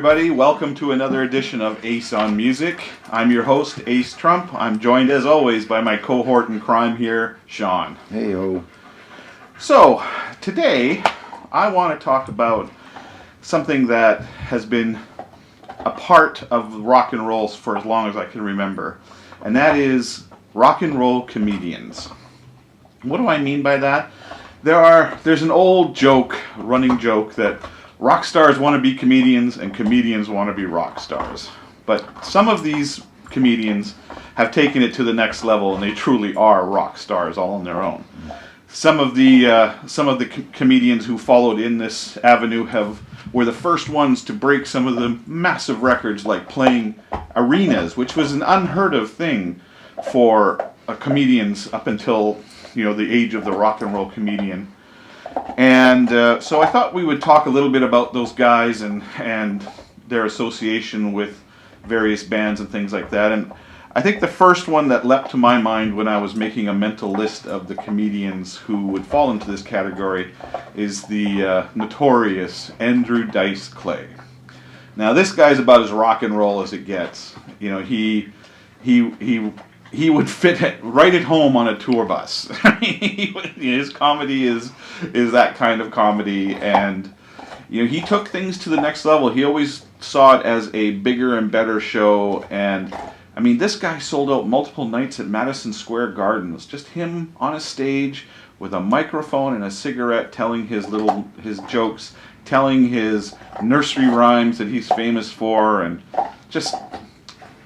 everybody. Welcome to another edition of Ace on Music. I'm your host, Ace Trump. I'm joined, as always, by my cohort in crime here, Sean. Hey-o. So, today, I want to talk about something that has been a part of rock and roll for as long as I can remember, and that is rock and roll comedians. What do I mean by that? There's an old running joke, that rock stars want to be comedians and comedians want to be rock stars. But some of these comedians have taken it to the next level, and they truly are rock stars all on their own. Some of the comedians who followed in this avenue were the first ones to break some of the massive records, like playing arenas, which was an unheard of thing for comedians up until the age of the rock and roll comedian. And so I thought we would talk a little bit about those guys and their association with various bands and things like that. And I think the first one that leapt to my mind when I was making a mental list of the comedians who would fall into this category is the notorious Andrew Dice Clay. Now, this guy's about as rock and roll as it gets. He would fit right at home on a tour bus. His comedy is that kind of comedy, and he took things to the next level. He always saw it as a bigger and better show, and this guy sold out multiple nights at Madison Square Gardens. Just him on a stage with a microphone and a cigarette, telling his jokes, telling his nursery rhymes that he's famous for, and just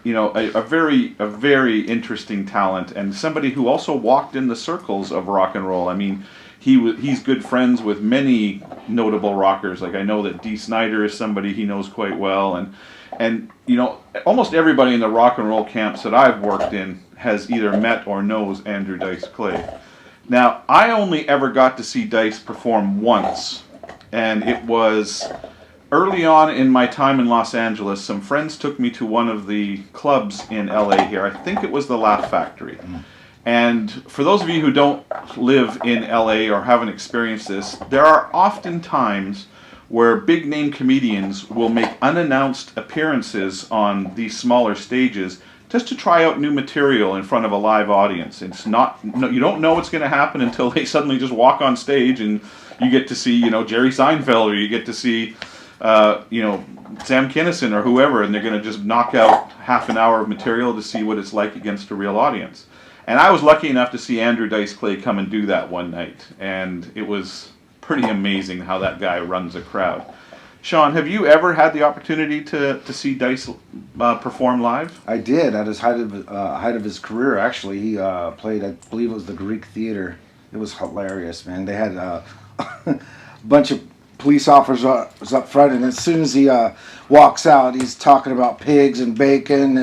a very interesting talent, and somebody who also walked in the circles of rock and roll. He's good friends with many notable rockers. Like, I know that Dee Snider is somebody he knows quite well, and almost everybody in the rock and roll camps that I've worked in has either met or knows Andrew Dice Clay. Now, I only ever got to see Dice perform once, and it was early on in my time in Los Angeles. Some friends took me to one of the clubs in LA here. I think it was the Laugh Factory. And for those of you who don't live in LA or haven't experienced this, there are often times where big name comedians will make unannounced appearances on these smaller stages just to try out new material in front of a live audience. You don't know what's going to happen until they suddenly just walk on stage, and you get to see Jerry Seinfeld, or you get to see Sam Kinnison or whoever, and they're going to just knock out half an hour of material to see what it's like against a real audience. And I was lucky enough to see Andrew Dice Clay come and do that one night, and it was pretty amazing how that guy runs a crowd. Sean, have you ever had the opportunity to see Dice perform live? I did, at his height of his career, actually. He played, I believe it was the Greek Theater. It was hilarious, man. They had a bunch of police officers up front, and as soon as he walks out, he's talking about pigs and bacon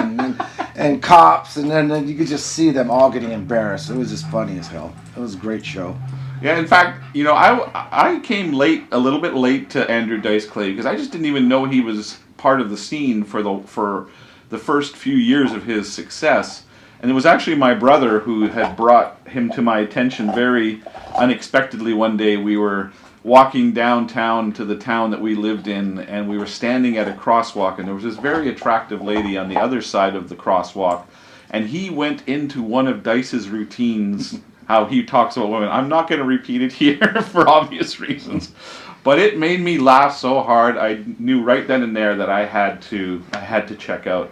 and cops, and then you could just see them all getting embarrassed. It was just funny as hell. It was a great show. Yeah, in fact, I came a little bit late to Andrew Dice Clay, because I just didn't even know he was part of the scene for the first few years of his success. And it was actually my brother who had brought him to my attention very unexpectedly one day. We were walking downtown to the town that we lived in, and we were standing at a crosswalk, and there was this very attractive lady on the other side of the crosswalk, and he went into one of Dice's routines, how he talks about women. I'm not going to repeat it here for obvious reasons, but it made me laugh so hard. I knew right then and there that I had to check out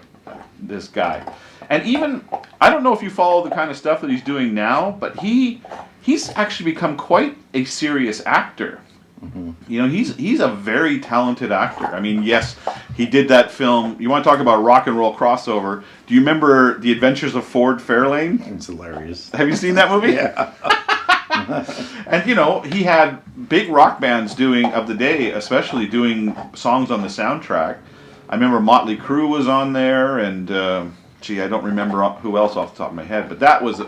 this guy. And even, I don't know if you follow the kind of stuff that he's doing now, but he's actually become quite a serious actor. Mm-hmm. He's a very talented actor. Yes, he did that film. You want to talk about rock and roll crossover? Do you remember The Adventures of Ford Fairlane? It's hilarious. Have you seen that movie? Yeah. And he had big rock bands of the day, especially doing songs on the soundtrack. I remember Motley Crue was on there, and I don't remember who else off the top of my head. But that was,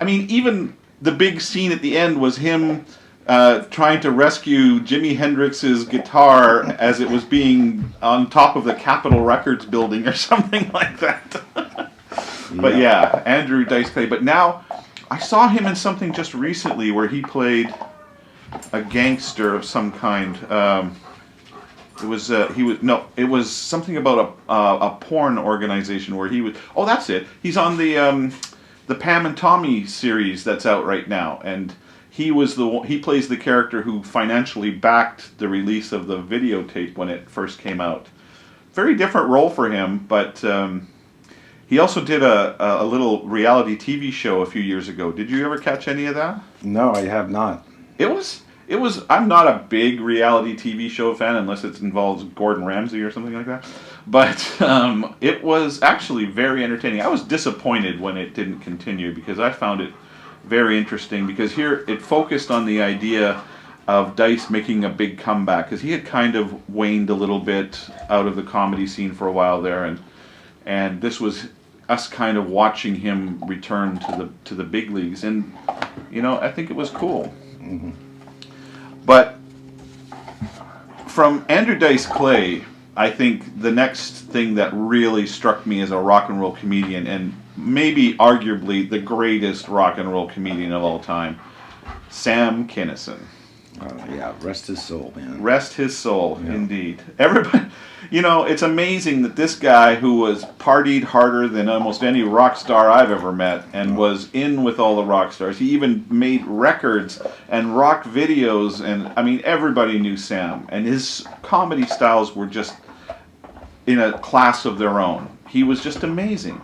even the big scene at the end was him trying to rescue Jimi Hendrix's guitar as it was being on top of the Capitol Records building or something like that. But yeah, Andrew Dice Clay. But now, I saw him in something just recently where he played a gangster of some kind. It was he was no. It was something about a porn organization where he was. Oh, that's it. He's on the Pam and Tommy series that's out right now, and he plays the character who financially backed the release of the videotape when it first came out. Very different role for him, but he also did a little reality TV show a few years ago. Did you ever catch any of that? No, I have not. It was. I'm not a big reality TV show fan unless it involves Gordon Ramsay or something like that. But it was actually very entertaining. I was disappointed when it didn't continue because I found it very interesting. Because here it focused on the idea of Dice making a big comeback because he had kind of waned a little bit out of the comedy scene for a while there, and this was us kind of watching him return to the big leagues, and I think it was cool. Mm-hmm. But from Andrew Dice Clay, I think the next thing that really struck me as a rock and roll comedian, and maybe arguably the greatest rock and roll comedian of all time, Sam Kinnison. Yeah, rest his soul, man. Rest his soul, yeah. Indeed. Everybody, it's amazing that this guy who was partied harder than almost any rock star I've ever met and was in with all the rock stars. He even made records and rock videos, and I mean, everybody knew Sam. And his comedy styles were just in a class of their own. He was just amazing.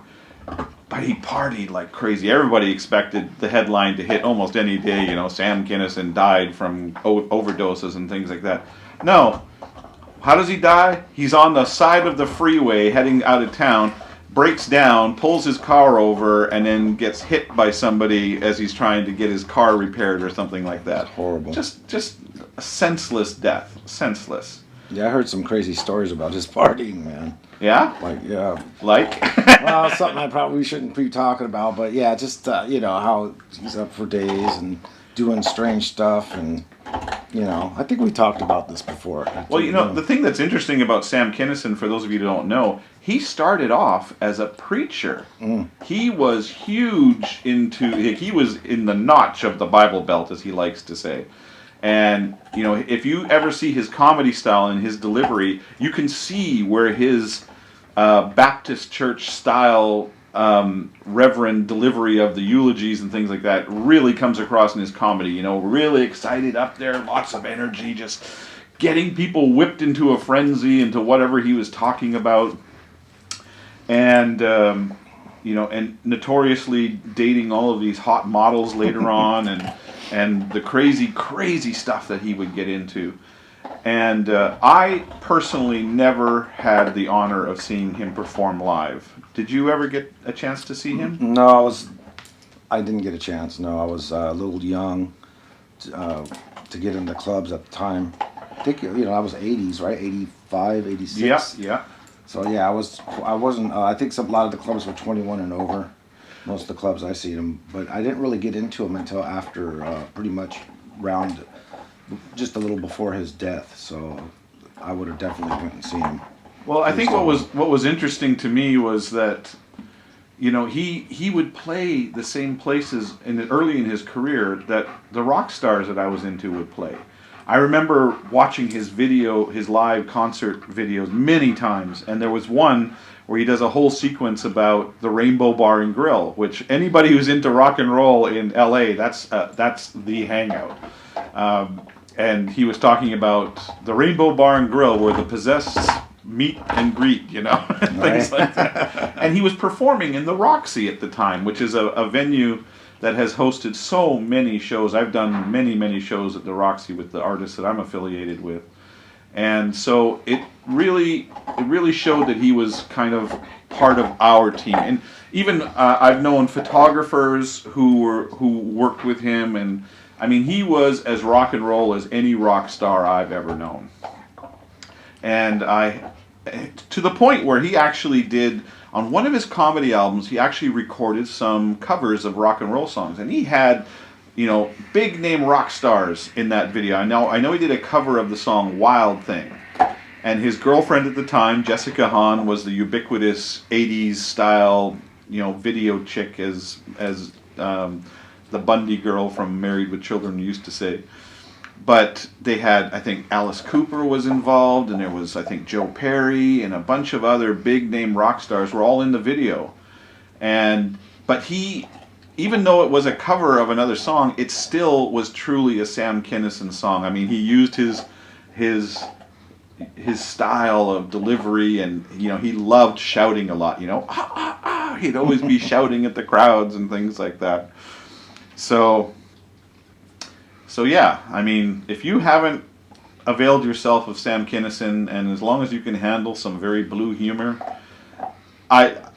But he partied like crazy. Everybody expected the headline to hit almost any day. Sam Kinnison died from overdoses and things like that. No. How does he die? He's on the side of the freeway heading out of town, breaks down, pulls his car over, and then gets hit by somebody as he's trying to get his car repaired or something like that. That's horrible. Just a senseless death. Senseless. Yeah, I heard some crazy stories about his partying, man. Yeah? Like? Well, something I probably shouldn't be talking about, but yeah, just, how he's up for days and doing strange stuff, and, I think we talked about this before. Well, the thing that's interesting about Sam Kinnison, for those of you who don't know, he started off as a preacher. Mm. He was huge he was in the notch of the Bible Belt, as he likes to say. And, if you ever see his comedy style and his delivery, you can see where his Baptist church style reverend delivery of the eulogies and things like that really comes across in his comedy. Really excited up there, lots of energy, just getting people whipped into a frenzy into whatever he was talking about. And, and notoriously dating all of these hot models later on, and the crazy stuff that he would get into. And I personally never had the honor of seeing him perform live. Did you ever get a chance to see him? No, I didn't get a chance. No, I was a little young to get into clubs at the time. I think, I was 80s, right? 85, 86. Yeah. So yeah, I wasn't, I think a lot of the clubs were 21 and over. Most of the clubs I see them, but I didn't really get into them until after pretty much just a little before his death. So I would have definitely went and seen him. Well, I think what was interesting to me was that, he would play the same places early in his career that the rock stars that I was into would play. I remember watching his live concert videos many times, and there was one where he does a whole sequence about the Rainbow Bar and Grill, which anybody who's into rock and roll in LA, that's the hangout. And he was talking about the Rainbow Bar and Grill, where the possessed meet and greet, things like that. And he was performing in the Roxy at the time, which is a venue that has hosted so many shows. I've done many shows at the Roxy with the artists that I'm affiliated with. And so it really showed that he was kind of part of our team. And even I've known photographers who worked with him, and I mean, he was as rock and roll as any rock star I've ever known. And to the point where he actually did, on one of his comedy albums, he actually recorded some covers of rock and roll songs, and he had, big name rock stars in that video. I know he did a cover of the song Wild Thing. And his girlfriend at the time, Jessica Hahn, was the ubiquitous 80s style, video chick, as the Bundy girl from Married with Children used to say. But they had, I think Alice Cooper was involved, and there was, I think, Joe Perry and a bunch of other big name rock stars were all in the video. But he, even though it was a cover of another song, it still was truly a Sam Kinnison song. I mean, he used his style of delivery, and he loved shouting a lot. Ah, ah, ah. He'd always be shouting at the crowds and things like that. So yeah, I mean, if you haven't availed yourself of Sam Kinnison, and as long as you can handle some very blue humor,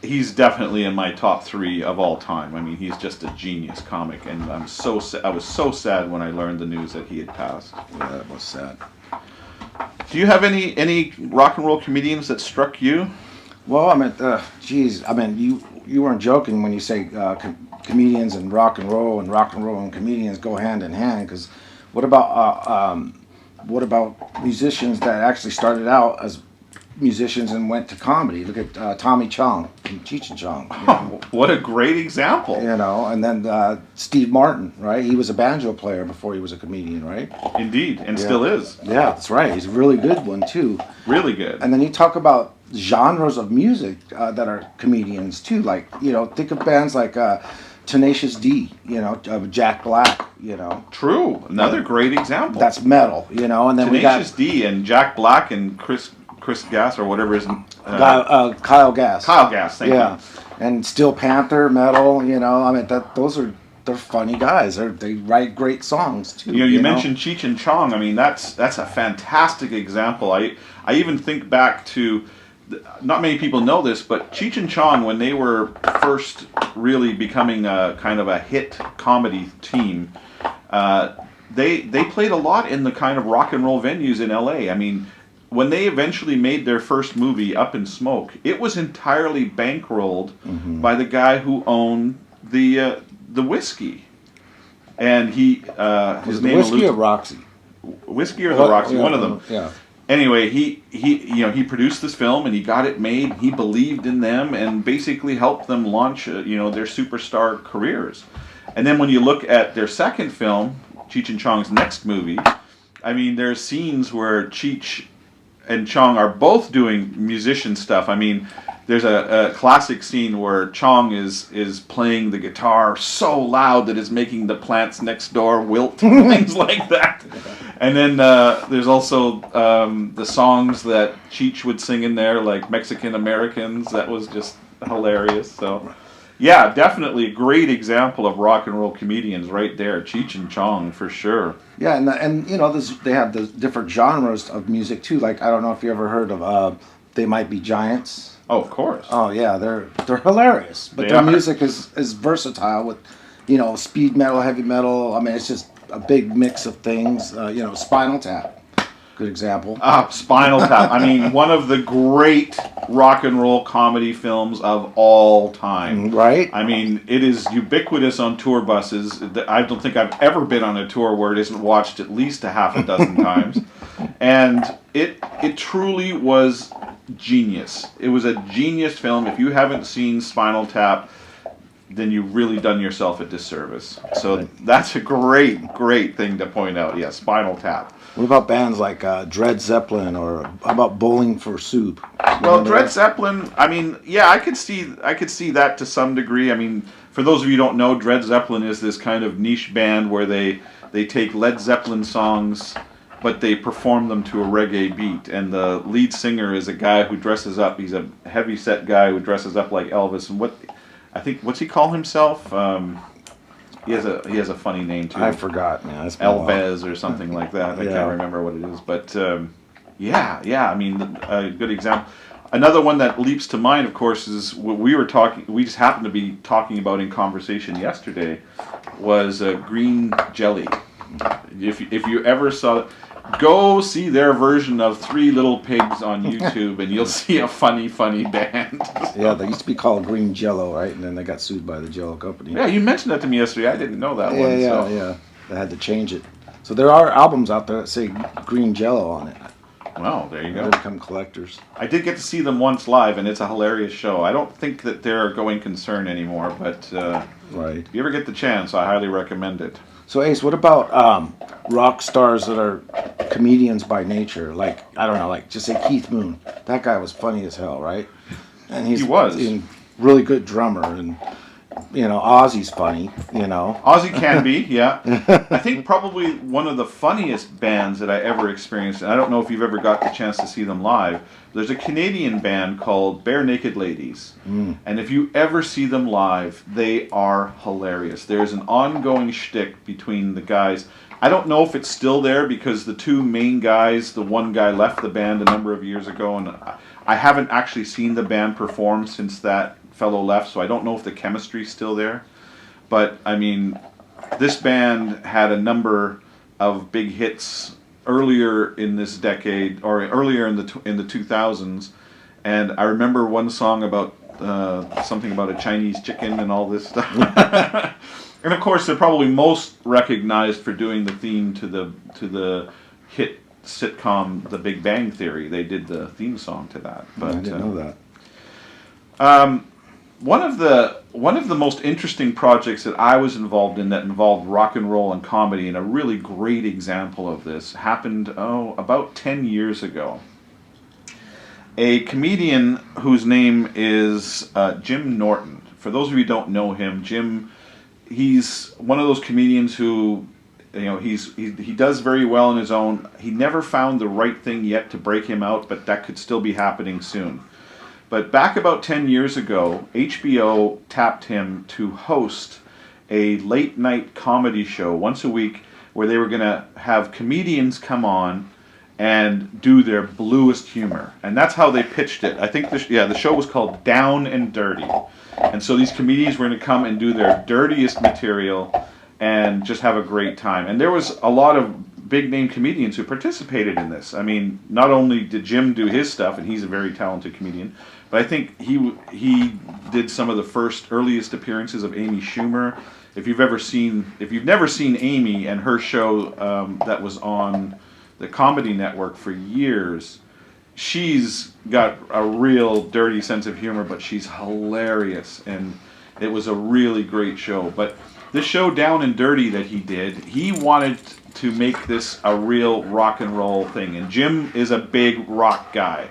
he's definitely in my top 3 of all time. I mean, he's just a genius comic, and I was so sad when I learned the news that he had passed. Yeah, that was sad. Do you have any rock and roll comedians that struck you? Well, I mean, you weren't joking when you say comedians and rock and roll and comedians go hand in hand. Because what about musicians that actually started out as musicians and went to comedy? Look at Tommy Chong from Cheech and Chong. Oh, what a great example! And then Steve Martin, right? He was a banjo player before he was a comedian, right? Indeed, and still is. Yeah, that's right. He's a really good one too. Really good. And then you talk about genres of music that are comedians too. Like think of bands like Tenacious D, Jack Black, True. Another great example. That's metal, and then Tenacious D and Jack Black and Chris Gass or whatever his Kyle Gass. Kyle Gass, thank you. And Steel Panther, metal, I mean they're funny guys. They write great songs too. You mentioned Cheech and Chong. I mean that's a fantastic example. I even think back to, not many people know this, but Cheech and Chong, when they were first really becoming a kind of a hit comedy team, they played a lot in the kind of rock and roll venues in LA. I mean, when they eventually made their first movie, Up in Smoke, it was entirely bankrolled by the guy who owned the whiskey, and his name Whiskey or Roxy? Whiskey or the Roxy, one of them. Yeah. Anyway, he produced this film and he got it made. He believed in them and basically helped them launch their superstar careers. And then when you look at their second film, Cheech and Chong's next movie, I mean, there's scenes where Cheech and Chong are both doing musician stuff. I mean, there's a classic scene where Chong is playing the guitar so loud that it's making the plants next door wilt, things like that. And then there's also the songs that Cheech would sing in there, like Mexican Americans. That was just hilarious. So, yeah, definitely a great example of rock and roll comedians right there. Cheech and Chong, for sure. Yeah, and they have the different genres of music too. Like, I don't know if you ever heard of They Might Be Giants. Oh, of course. Oh yeah, they're hilarious. But their music is versatile with, speed metal, heavy metal. I mean, it's just a big mix of things. Spinal Tap, good example. Spinal Tap. I mean, one of the great rock and roll comedy films of all time. Right. I mean, it is ubiquitous on tour buses. I don't think I've ever been on a tour where it isn't watched at least a half a dozen times. And it truly was genius. It was a genius film. If you haven't seen Spinal Tap, then you've really done yourself a disservice. So that's a great thing to point out. Yeah, Spinal Tap. What about bands like Dred Zeppelin, or how about Bowling for Soup? Well, Dred Zeppelin, I mean, yeah, I could see that to some degree. I mean, for those of you who don't know, Dred Zeppelin is this kind of niche band where they take Led Zeppelin songs, but they perform them to a reggae beat. And the lead singer is a guy who dresses up. He's a heavy-set guy who dresses up like Elvis. And what's he call himself? He has a funny name too. I forgot, man. Elvez or something like that. I can't remember what it is. But yeah. I mean, a good example. Another one that leaps to mind, of course, is what we just happened to be talking about in conversation yesterday, was Green Jelly. If you ever saw it, go see their version of Three Little Pigs on YouTube, and you'll see a funny band. Yeah, they used to be called Green Jello, right? And then they got sued by the Jello company. Yeah, you mentioned that to me yesterday. I didn't know that one. Yeah. They had to change it. So there are albums out there that say Green Jello on it. Well, there you They go. become collectors. I did get to see them once live, and it's a hilarious show. I don't think that they're a going concern anymore, but Right. if you ever get the chance, I highly recommend it. So Ace, what about rock stars that are comedians by nature? Like, I don't know, like just say Keith Moon. That guy was funny as hell, right? And He was. Really good drummer, and Ozzy's funny. Ozzy can be, yeah. I think probably one of the funniest bands that I ever experienced, and I don't know if you've ever got the chance to see them live, there's a Canadian band called Barenaked Ladies. And if you ever see them live, they are hilarious. There's an ongoing shtick between the guys. I don't know if it's still there because the two main guys, the one guy left the band a number of years ago, and I haven't actually seen the band perform since that fellow left, so I don't know if the chemistry's still there. But I mean, this band had a number of big hits earlier in this decade, or earlier in the 2000s, and I remember one song about something about a Chinese chicken and all this stuff. And of course, they're probably most recognized for doing the theme to the hit sitcom The Big Bang Theory. They did the theme song to that. But I didn't know that. one of the most interesting projects that I was involved in that involved rock and roll and comedy, and a really great example of this happened about 10 years ago. A comedian whose name is Jim Norton. For those of you who don't know him, Jim, he's one of those comedians who, he does very well on his own. He never found the right thing yet to break him out, but that could still be happening soon. But back about 10 years ago, HBO tapped him to host a late night comedy show once a week where they were going to have comedians come on and do their bluest humor. And that's how they pitched it. I think the show was called Down and Dirty. And so these comedians were going to come and do their dirtiest material and just have a great time. And there was a lot of big name comedians who participated in this. I mean, not only did Jim do his stuff, and he's a very talented comedian, but I think he did some of the earliest appearances of Amy Schumer. If you've never seen Amy and her show that was on the Comedy Network for years, she's got a real dirty sense of humor, but she's hilarious, and it was a really great show. But this show Down and Dirty that he did, he wanted to make this a real rock and roll thing, and Jim is a big rock guy.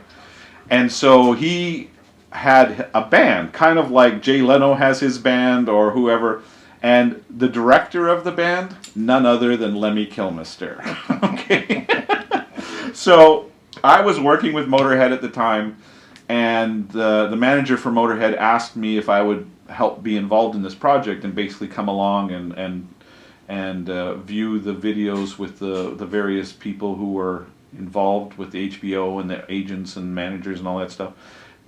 And so he had a band, kind of like Jay Leno has his band or whoever. And the director of the band, none other than Lemmy Kilmister. Okay. So I was working with Motorhead at the time, and the manager for Motorhead asked me if I would help be involved in this project and basically come along and view the videos with the various people who were involved with the HBO and the agents and managers and all that stuff,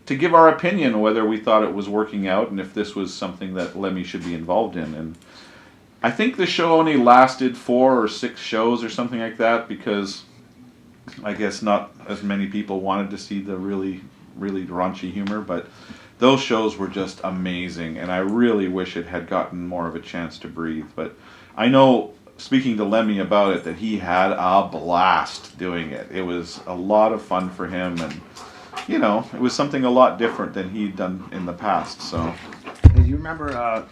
to give our opinion whether we thought it was working out and if this was something that Lemmy should be involved in. And I think the show only lasted 4 or 6 shows or something like that, because I guess not as many people wanted to see the really, really raunchy humor, but those shows were just amazing, and I really wish it had gotten more of a chance to breathe. But I know, speaking to Lemmy about it, that he had a blast doing it. It was a lot of fun for him, and it was something a lot different than he'd done in the past. So, Hey, do you remember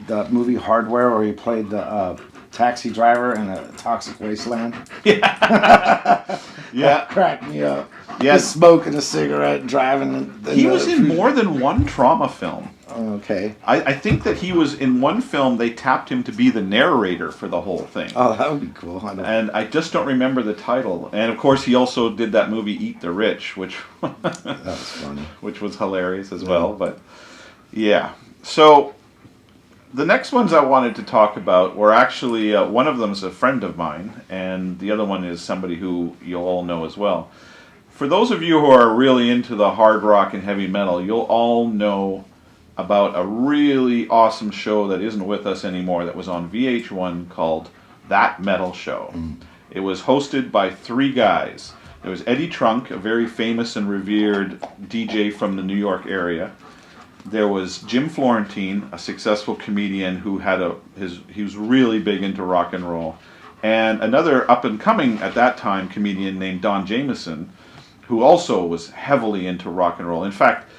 the movie Hardware, where he played the taxi driver in a toxic wasteland? Yeah. That cracked me up. Yes. Just smoking a cigarette and driving. He was in more than one trauma film. Okay. I think that he was in one film. They tapped him to be the narrator for the whole thing. Oh, that would be cool. And I just don't remember the title. And of course, he also did that movie Eat the Rich, which that was funny, which was hilarious as well. But yeah, so the next ones I wanted to talk about were actually one of them is a friend of mine, and the other one is somebody who you'll all know as well. For those of you who are really into the hard rock and heavy metal, you'll all know about a really awesome show that isn't with us anymore that was on VH1 called That Metal Show. It was hosted by 3 guys. There was Eddie Trunk, a very famous and revered DJ from the New York area. There was Jim Florentine, a successful comedian who had he was really big into rock and roll. and another up and coming at that time comedian named Don Jameson, who also was heavily into rock and roll. In fact,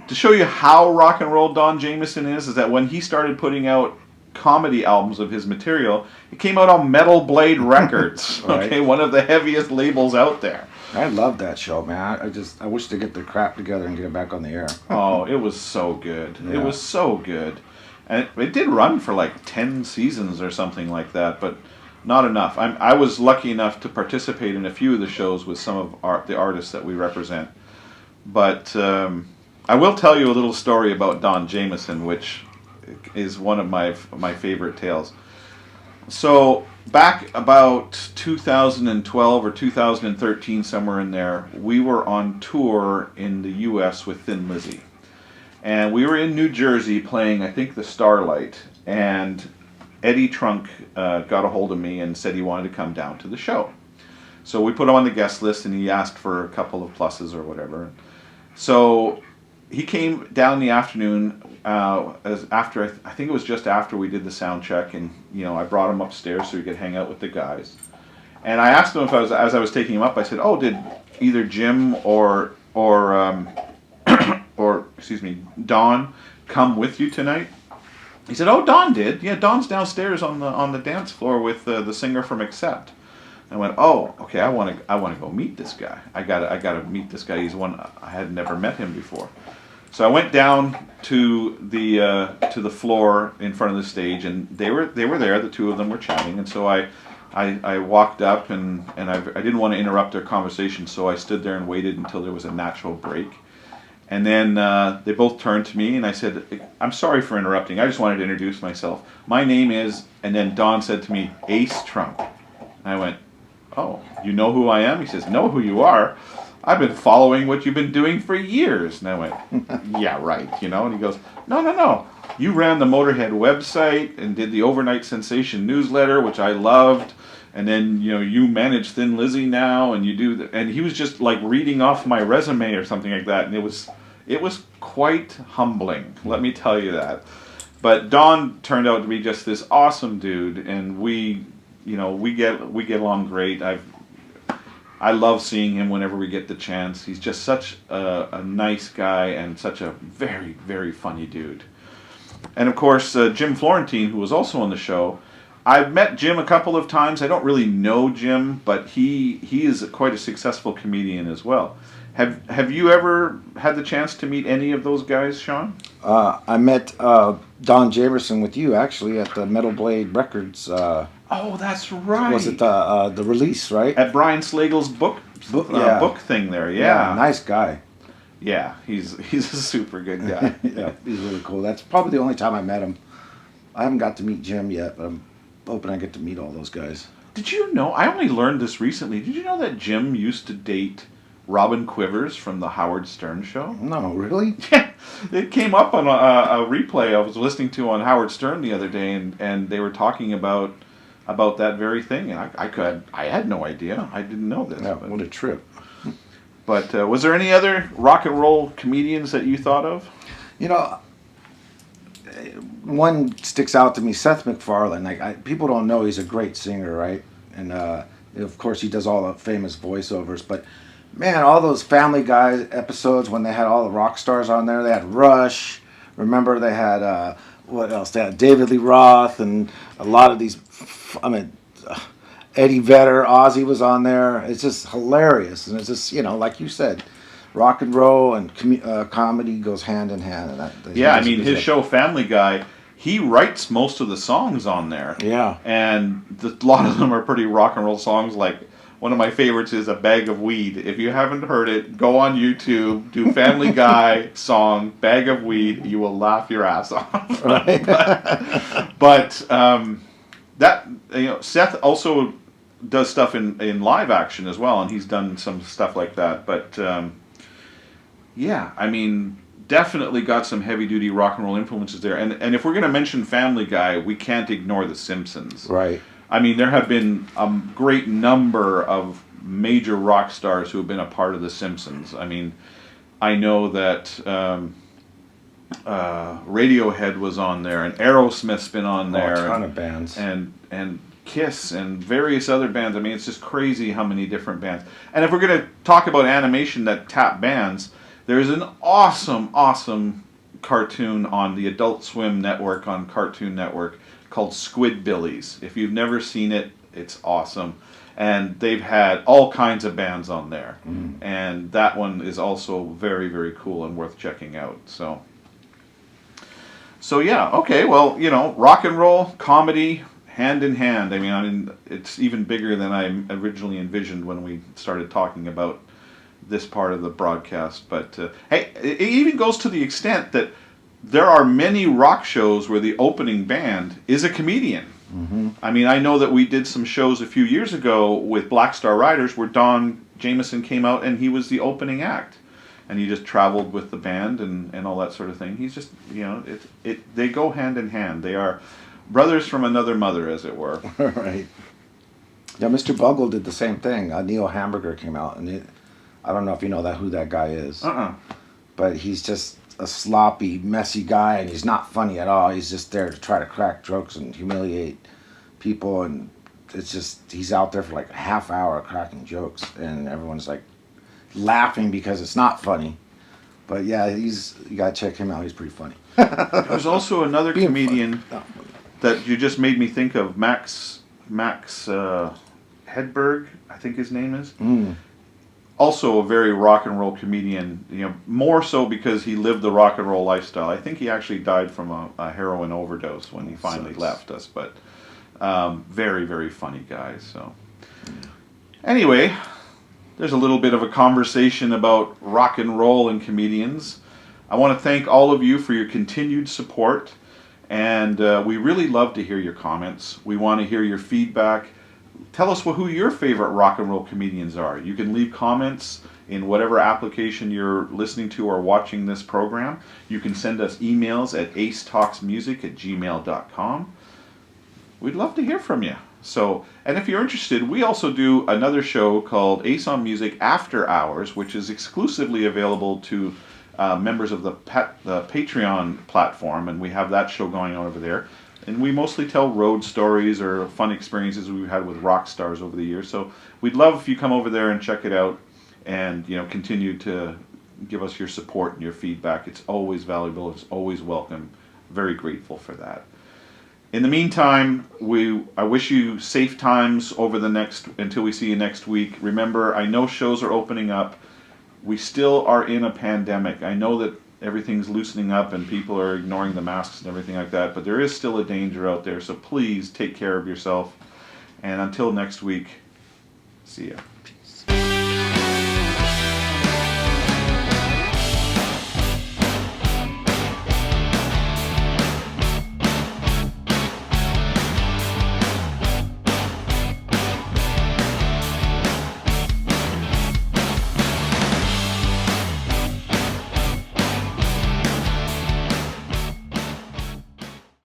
to show you how rock and roll Don Jameson is that when he started putting out comedy albums of his material, it came out on Metal Blade Records. Right. Okay, one of the heaviest labels out there. I love that show, man. I wish to get their crap together and get it back on the air. Oh, it was so good. Yeah. It was so good. And it did run for like 10 seasons or something like that, but not enough. I was lucky enough to participate in a few of the shows with some of the artists that we represent. But I will tell you a little story about Don Jameson, which is one of my favorite tales. So back about 2012 or 2013, somewhere in there, we were on tour in the U.S. with Thin Lizzy. And we were in New Jersey playing, I think, the Starlight. And Eddie Trunk got a hold of me and said he wanted to come down to the show. So we put him on the guest list, and he asked for a couple of pluses or whatever. So he came down in the afternoon, I think it was just after we did the sound check, and I brought him upstairs so he could hang out with the guys. And I asked him if as I was taking him up, I said, "Oh, did either Jim or excuse me, Don come with you tonight?" He said, "Oh, Don did. Yeah, Don's downstairs on the dance floor with the singer from Accept." I went, "Oh, okay. I want to go meet this guy. I gotta meet this guy. He's one I had never met him before." So I went down to the floor in front of the stage, and they were there. The two of them were chatting, and so I walked up, and I didn't want to interrupt their conversation, so I stood there and waited until there was a natural break. And then they both turned to me, and I said, "I'm sorry for interrupting. I just wanted to introduce myself. My name is," and then Don said to me, "Ace Trump." And I went, "Oh, you know who I am?" He says, "Know who you are? I've been following what you've been doing for years." And I went, "Yeah, right, And he goes, No. You ran the Motorhead website and did the Overnight Sensation newsletter, which I loved. And then, you manage Thin Lizzy now, and you do that." And he was just like reading off my resume or something like that. And it was quite humbling, let me tell you that. But Don turned out to be just this awesome dude, and we get along great. I love seeing him whenever we get the chance. He's just such a nice guy and such a very, very funny dude. And of course, Jim Florentine, who was also on the show. I've met Jim a couple of times. I don't really know Jim, but he is quite a successful comedian as well. Have you ever had the chance to meet any of those guys, Sean? I met Don Jameson with you, actually, at the Metal Blade Records. Oh, that's right. Was it the release, right? At Brian Slagle's book thing there, yeah. Nice guy. Yeah, he's a super good guy. Yeah, he's really cool. That's probably the only time I met him. I haven't got to meet Jim yet, but I'm hoping I get to meet all those guys. Did you know, I only learned this recently, did you know that Jim used to date Robin Quivers from the Howard Stern show? No, really? Yeah, it came up on a replay I was listening to on Howard Stern the other day, and they were talking about that very thing, and I had no idea. I didn't know this. Yeah, what a trip. But was there any other rock and roll comedians that you thought of? One sticks out to me, Seth MacFarlane. People don't know he's a great singer, right? And of course he does all the famous voiceovers. But man, all those Family Guy episodes when they had all the rock stars on there. They had Rush. Remember they had what else? They had David Lee Roth and a lot of these. Eddie Vedder, Ozzy was on there. It's just hilarious, and it's just like you said, rock and roll and comedy goes hand in hand. And his show Family Guy, he writes most of the songs on there. Yeah, and a lot of them are pretty rock and roll songs. Like one of my favorites is "A Bag of Weed." If you haven't heard it, go on YouTube, do Family Guy song "Bag of Weed." You will laugh your ass off. Right. but that Seth also does stuff in live action as well, and he's done some stuff like that. But definitely got some heavy duty rock and roll influences there. And if we're going to mention Family Guy, we can't ignore The Simpsons. Right. There have been a great number of major rock stars who have been a part of The Simpsons. I know that Radiohead was on there, and Aerosmith's been on there, a ton of bands, and Kiss and various other bands. I mean, it's just crazy how many different bands. And if we're going to talk about animation that tap bands, there's an awesome cartoon on the Adult Swim network, on Cartoon Network, called Squidbillies. If you've never seen it, it's awesome. And they've had all kinds of bands on there. And that one is also very, very cool and worth checking out. So yeah, okay, well, rock and roll, comedy, hand in hand. I mean, it's even bigger than I originally envisioned when we started talking about this part of the broadcast. But hey, it even goes to the extent that there are many rock shows where the opening band is a comedian. I mean, I know that we did some shows a few years ago with Black Star Riders where Don Jameson came out and he was the opening act. And he just traveled with the band and all that sort of thing. He's just, they go hand in hand. They are brothers from another mother, as it were. Right. Yeah, Mr. Bungle did the same thing. Neil Hamburger came out, and I don't know if you know who that guy is. But he's just a sloppy, messy guy, and he's not funny at all. He's just there to try to crack jokes and humiliate people, and it's just, he's out there for like a half hour cracking jokes, and everyone's like laughing because it's not funny. But yeah, you gotta check him out. He's pretty funny. There's also another comedian that you just made me think of, Max Hedberg, I think his name is. Also a very rock and roll comedian, more so because he lived the rock and roll lifestyle. I think he actually died from a heroin overdose when he finally left us, but very, very funny guy. So anyway, there's a little bit of a conversation about rock and roll and comedians. I want to thank all of you for your continued support, and we really love to hear your comments. We want to hear your feedback. Tell us who your favorite rock and roll comedians are. You can leave comments in whatever application you're listening to or watching this program. You can send us emails at acetalksmusic@gmail.com. We'd love to hear from you. So, and if you're interested, we also do another show called Ace on Music After Hours, which is exclusively available to members of the Patreon platform, and we have that show going on over there. And we mostly tell road stories or fun experiences we've had with rock stars over the years. So we'd love if you come over there and check it out, and continue to give us your support and your feedback. It's always valuable. It's always welcome. Very grateful for that. In the meantime, I wish you safe times until we see you next week. Remember, I know shows are opening up. We still are in a pandemic. I know that everything's loosening up and people are ignoring the masks and everything like that, but there is still a danger out there, so please take care of yourself. And until next week, see ya.